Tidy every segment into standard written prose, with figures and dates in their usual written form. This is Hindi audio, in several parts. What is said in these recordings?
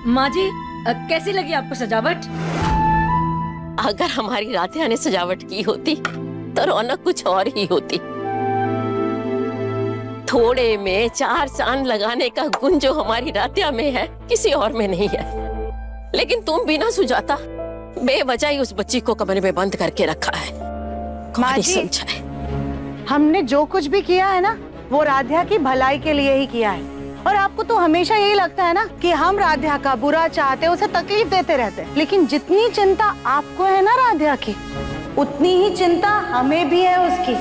माँ जी, कैसी लगी आपको सजावट? अगर हमारी राधिया ने सजावट की होती तो रौनक कुछ और ही होती। थोड़े में 4 चांद लगाने का गुण जो हमारी राधिया में है किसी और में नहीं है। लेकिन तुम बिना सुजाता बेवजह ही उस बच्ची को कमरे में बंद करके रखा है। माँ जी, हमने जो कुछ भी किया है ना, वो राधिया की भलाई के लिए ही किया है। और आपको तो हमेशा यही लगता है ना कि हम राधिया का बुरा चाहते, उसे तकलीफ देते रहते हैं। लेकिन जितनी चिंता आपको है ना राधिया की, उतनी ही चिंता हमें भी है उसकी।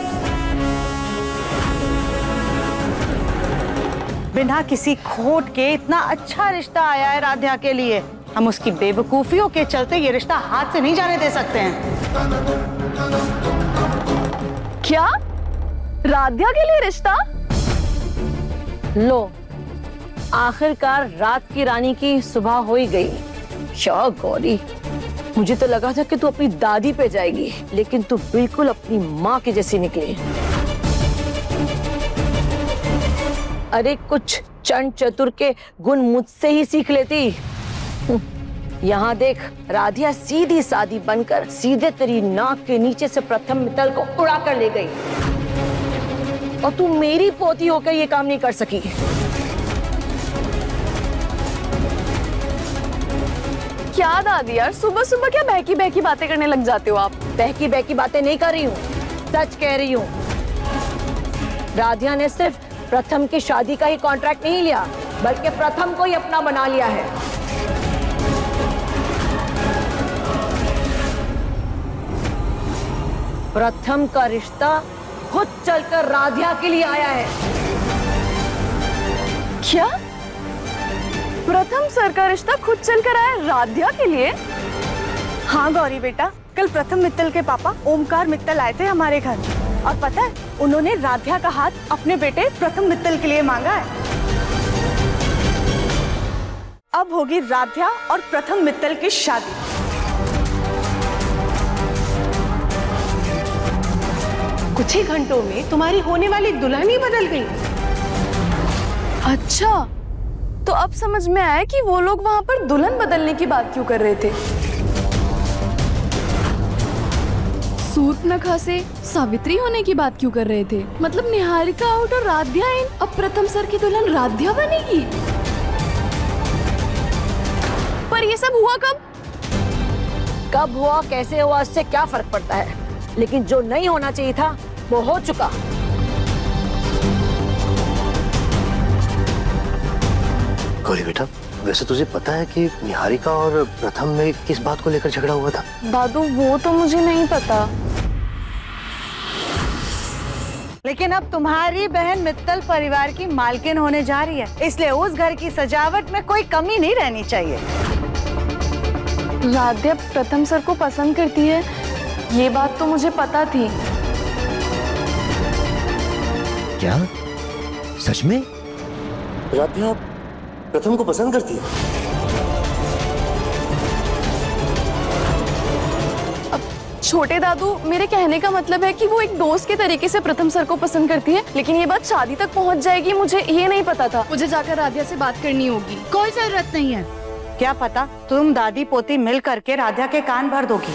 बिना किसी खोट के इतना अच्छा रिश्ता आया है राधिया के लिए। हम उसकी बेवकूफियों के चलते ये रिश्ता हाथ से नहीं जाने दे सकते हैं। क्या? राधिया के लिए रिश्ता? लो, आखिरकार रात की रानी की सुबह हो ही गई। क्या गौरी, मुझे तो लगा था कि तू अपनी दादी पे जाएगी, लेकिन तू बिल्कुल अपनी माँ की जैसी निकली। अरे कुछ चंड चतुर के गुण मुझसे ही सीख लेती। यहाँ देख, राधिया सीधी सादी बनकर सीधे तेरी नाक के नीचे से प्रथम मित्तल को उड़ा कर ले गई, और तू मेरी पोती होकर ये काम नहीं कर सकी। क्या दादी यार, सुबह सुबह क्या बहकी बहकी बातें करने लग जाते हो आप? बहकी बहकी बातें नहीं कर रही हूँ, सच कह रही हूँ। राधिया ने सिर्फ प्रथम की शादी का ही कॉन्ट्रैक्ट नहीं लिया, बल्कि प्रथम को ही अपना बना लिया है। प्रथम का रिश्ता खुद चलकर राधिया के लिए आया है। क्या? प्रथम सर का रिश्ता खुद चलकर आया राधिया के लिए? हाँ गौरी बेटा, कल प्रथम मित्तल के पापा ओमकार मित्तल आए थे हमारे घर, और पता है उन्होंने राधिया का हाथ अपने बेटे प्रथम मित्तल के लिए मांगा है। अब होगी राधिया और प्रथम मित्तल की शादी। कुछ ही घंटों में तुम्हारी होने वाली दुल्हन ही बदल गई। अच्छा, तो अब समझ में आया कि वो लोग वहां पर दुल्हन बदलने की बात क्यों कर रहे थे। सूर्पनखा से सावित्री होने की बात क्यों कर रहे थे? मतलब निहारिका आउट और राधिया इन, अब प्रथम सर की दुल्हन राधिया बनेगी। पर ये सब हुआ कब? कब हुआ, कैसे हुआ, इससे क्या फर्क पड़ता है? लेकिन जो नहीं होना चाहिए था वो हो चुका। गौरी बेटा, वैसे तुझे पता है कि निहारिका और प्रथम में किस बात को लेकर झगड़ा हुआ था? दादू वो तो मुझे नहीं पता। लेकिन अब तुम्हारी बहन मित्तल परिवार की मालकिन होने जा रही है, इसलिए उस घर की सजावट में कोई कमी नहीं रहनी चाहिए। राधिया प्रथम सर को पसंद करती है, ये बात तो मुझे पता थी। क्या? सच में? राधिया प्रथम को पसंद करती है? अब छोटे दादू, मेरे कहने का मतलब है कि वो एक दोस्त के तरीके से प्रथम सर को पसंद करती है, लेकिन ये बात शादी तक पहुंच जाएगी, मुझे ये नहीं पता था। मुझे जाकर राधिया से बात करनी होगी। कोई जरूरत नहीं है। क्या पता तुम दादी पोती मिल करके राधिया के कान भर दोगी।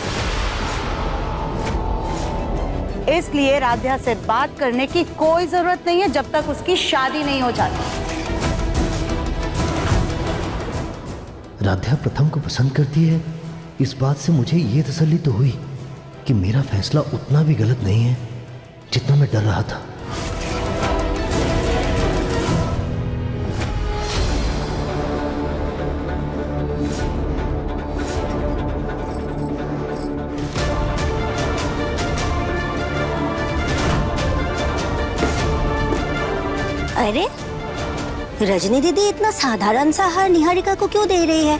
इसलिए राधिया से बात करने की कोई जरूरत नहीं है जब तक उसकी शादी नहीं हो जाती। राधिया प्रथम को पसंद करती है, इस बात से मुझे ये तसल्ली तो हुई कि मेरा फैसला उतना भी गलत नहीं है जितना मैं डर रहा था। अरे रजनी दीदी इतना साधारण सा हार निहारिका को क्यों दे रही है?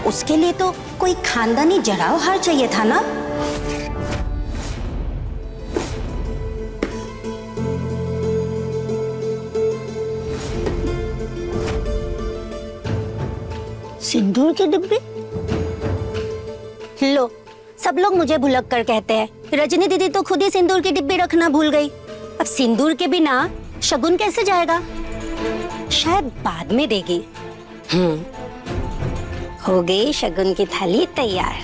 उसके लिए तो कोई खानदानी जड़ाव हार चाहिए था ना। सिंदूर के डिब्बे लो, सब लोग मुझे भुलक कर कहते हैं। रजनी दीदी तो खुद ही सिंदूर की डिब्बी रखना भूल गई। अब सिंदूर के बिना शगुन कैसे जाएगा? शायद बाद में देगी। हो गई शगुन की थाली तैयार।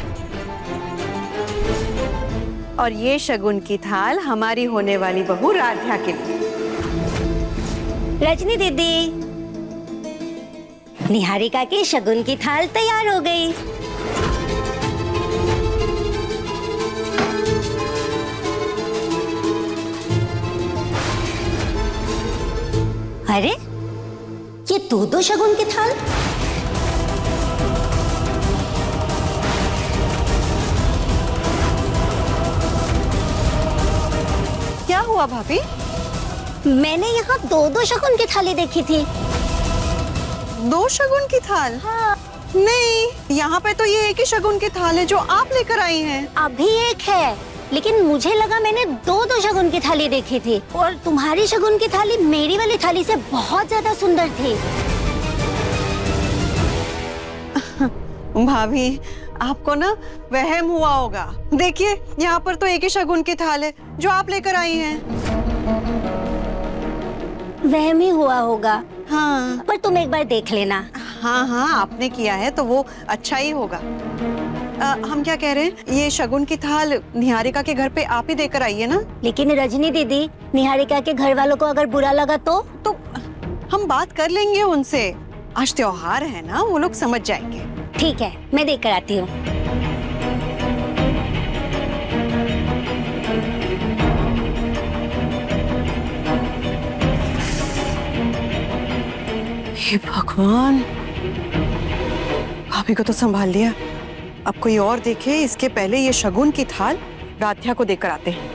और ये शगुन की थाल हमारी होने वाली बहू राध्या के लिए। रजनी दीदी, निहारिका की शगुन की थाल तैयार हो गई। अरे ये दो शगुन की थाल। क्या हुआ भाभी? मैंने यहाँ दो शगुन की थाली देखी थी। 2 शगुन की थाल? हाँ। नहीं, यहाँ पे तो ये एक ही शगुन की थाल है जो आप लेकर आई हैं। अभी एक है, लेकिन मुझे लगा मैंने दो शगुन की थाली देखी थी और तुम्हारी शगुन की थाली मेरी वाली थाली से बहुत ज्यादा सुंदर थी। भाभी, आपको ना वहम हुआ होगा। देखिए, यहाँ पर तो एक ही शगुन की थाल है जो आप लेकर आई हैं। वहम ही हुआ होगा। हाँ, पर तुम एक बार देख लेना। हाँ हाँ, आपने किया है तो वो अच्छा ही होगा। हम क्या कह रहे हैं, ये शगुन की थाल निहारिका के घर पे आप ही देकर आई है ना? लेकिन रजनी दीदी, निहारिका के घर वालों को अगर बुरा लगा तो हम बात कर लेंगे उनसे। आज त्योहार है ना, वो लोग समझ जाएंगे। ठीक है, मैं देकर आती हूँ। हे भगवान, भाभी को तो संभाल लिया। अब कोई और देखे इसके पहले ये शगुन की थाल राध्या को देकर आते हैं।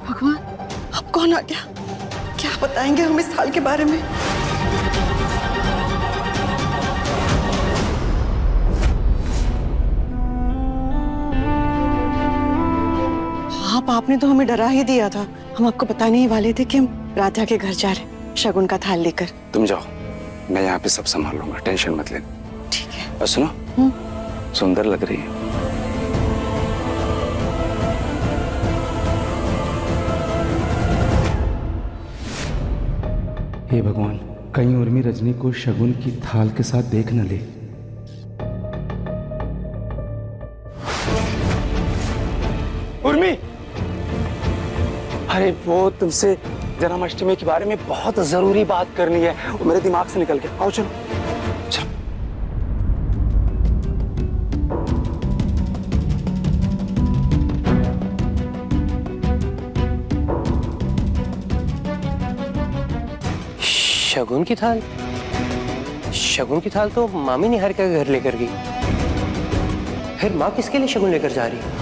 भगवान, अब कौन आ गया? क्या बताएंगे हम इस थाल के बारे में? आपने तो हमें डरा ही दिया था। हम आपको बताने ही वाले थे कि हम राधा के घर जा रहे शगुन का थाल लेकर। तुम जाओ, मैं यहाँ पे सब संभाल लूंगा, टेंशन मत लेना। ठीक है। और सुनो, सुंदर लग रही है। हे भगवान, कहीं उर्मी रजनी को शगुन की थाल के साथ देख न ले। उर्मी, अरे वो तुमसे जन्माष्टमी के बारे में बहुत जरूरी बात करनी है, वो मेरे दिमाग से निकल गया। आओ चलो। चलो। शगुन की थाल? शगुन की थाल तो मामी निहारिका के घर लेकर गई। फिर माँ किसके लिए शगुन लेकर जा रही है?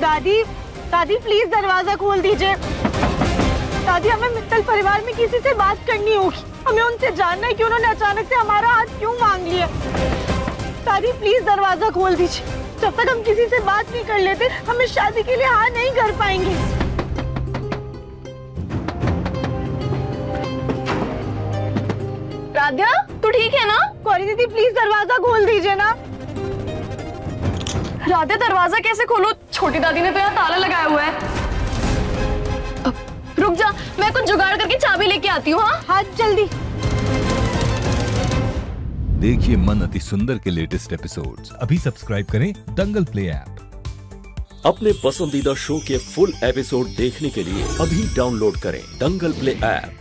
दादी, दादी प्लीज दरवाजा खोल दीजिए। दादी, हमें मित्तल परिवार में किसी से बात करनी होगी। हमें उनसे जानना है कि उन्होंने अचानक से हमारा हाथ क्यों मांग लिया। दादी प्लीज दरवाजा खोल दीजिए। जब तक हम किसी से बात नहीं कर लेते, हम इस शादी के लिए हाँ नहीं कर पाएंगे। राध्या, तू ठीक है ना? गौरी दीदी प्लीज दरवाजा खोल दीजिए ना। राधे, दरवाजा कैसे खोलूं? छोटी दादी ने तो यहाँ ताला लगाया हुआ है। रुक जा, मैं कुछ जुगाड़ करके चाबी लेके आती हूँ। हाँ हाँ, जल्दी। देखिए मन अति सुंदर के लेटेस्ट एपिसोड्स अभी सब्सक्राइब करें दंगल प्ले ऐप। अपने पसंदीदा शो के फुल एपिसोड देखने के लिए अभी डाउनलोड करें दंगल प्ले ऐप।